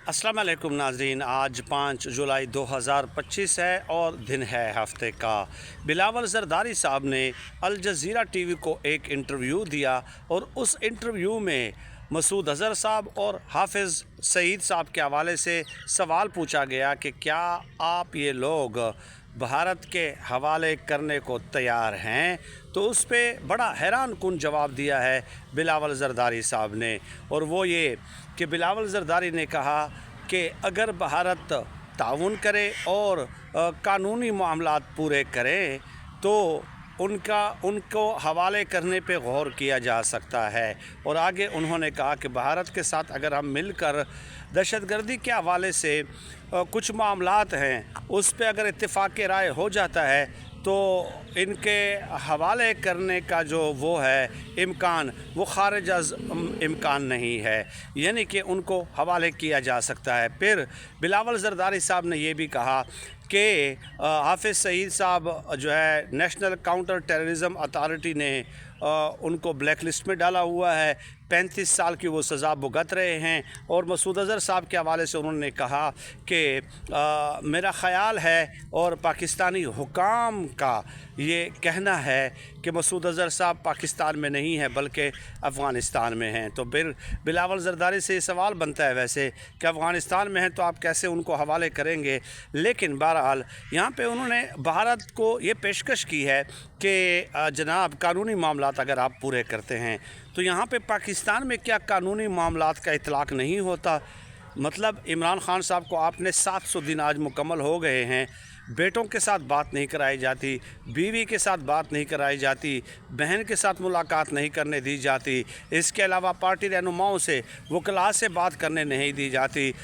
अस्सलाम वालेकुम नाज़रीन, आज 5 जुलाई 2025 है और दिन है हफ्ते का। बिलावल ज़रदारी साहब ने अल जज़ीरा टीवी को एक इंटरव्यू दिया और उस इंटरव्यू में मसूद अज़हर साहब और हाफिज़ सईद साहब के हवाले से सवाल पूछा गया कि क्या आप ये लोग भारत के हवाले करने को तैयार हैं। तो उस पर बड़ा हैरान कुन जवाब दिया है बिलावल ज़रदारी साहब ने, और वो ये कि बिलावल ज़रदारी ने कहा कि अगर भारत ताउन करे और कानूनी मामलात पूरे करें तो उनको हवाले करने पे गौर किया जा सकता है। और आगे उन्होंने कहा कि भारत के साथ अगर हम मिलकर दहशतगर्दी के हवाले से कुछ मामलात हैं उस पे अगर इत्तेफाक राय हो जाता है तो इनके हवाले करने का जो वो है इम्कान, वो खारिज अज़ इम्कान नहीं है, यानी कि उनको हवाले किया जा सकता है। फिर बिलावल ज़रदारी साहब ने ये भी कहा कि हाफिज़ सईद साहब जो है नेशनल काउंटर टेररिज्म अथॉरिटी ने उनको ब्लैक लिस्ट में डाला हुआ है, 35 साल की वो सज़ा भुगत रहे हैं। और मसूद अज़हर साहब के हवाले से उन्होंने कहा कि मेरा ख़याल है और पाकिस्तानी हुकाम का ये कहना है कि मसूद अज़हर साहब पाकिस्तान में नहीं है बल्कि अफ़गानिस्तान में हैं। तो फिर बिलावल ज़रदारी से ये सवाल बनता है वैसे कि अफ़गानिस्तान में हैं तो आप कैसे उनको हवाले करेंगे। लेकिन बहरहाल यहाँ पे उन्होंने भारत को ये पेशकश की है कि जनाब कानूनी मामलात अगर आप पूरे करते हैं तो यहाँ पे पाकिस्तान में क्या कानूनी मामलात का इतलाक़ नहीं होता। मतलब इमरान खान साहब को आपने 700 दिन आज मुकम्मल हो गए हैं, बेटों के साथ बात नहीं कराई जाती, बीवी के साथ बात नहीं कराई जाती, बहन के साथ मुलाकात नहीं करने दी जाती, इसके अलावा पार्टी रहनुमाओं से वकला से बात करने नहीं दी जाती।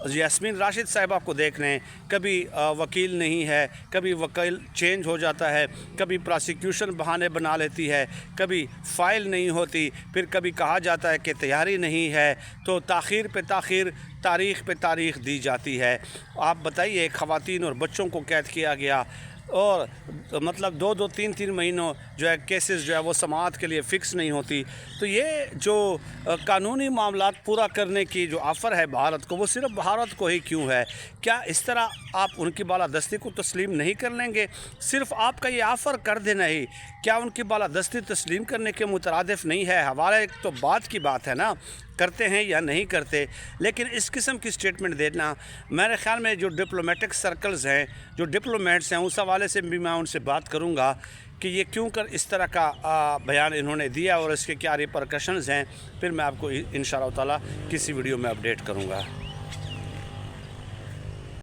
यास्मीन राशिद साहिबा को देख लें, कभी वकील नहीं है, कभी वकील चेंज हो जाता है, कभी प्रोसिक्यूशन बहाने बना लेती है, कभी फ़ाइल नहीं होती, फिर कभी कहा जाता है कि तैयारी नहीं है, तो ताख़ीर पे ताख़ीर, तारीख़ पे तारीख़ दी जाती है। आप बताइए, ख़वातीन और बच्चों को कैद किया गया और मतलब 2-2, 3-3 महीनों जो है केसेस जो है वो समाअत के लिए फ़िक्स नहीं होती। तो ये जो कानूनी मामलात पूरा करने की जो ऑफ़र है भारत को, वो सिर्फ भारत को ही क्यों है? क्या इस तरह आप उनकी बालादस्ती को तस्लीम नहीं कर लेंगे? सिर्फ आपका ये ऑफ़र कर देना ही क्या उनकी बालादस्ती तस्लीम करने के मुतरादिफ़ नहीं है? हवाले तो बात की बात है ना, करते हैं या नहीं करते। लेकिन इस किस्म की स्टेटमेंट देना, मेरे ख़्याल में जो डिप्लोमेटिक सर्कल्स हैं, जो डिप्लोमेट्स हैं, उस हवाले से भी मैं उनसे बात करूंगा कि ये क्यों कर इस तरह का बयान इन्होंने दिया और इसके क्या रिपरकशंस हैं। फिर मैं आपको इंशाअल्लाह ताला किसी वीडियो में अपडेट करूंगा।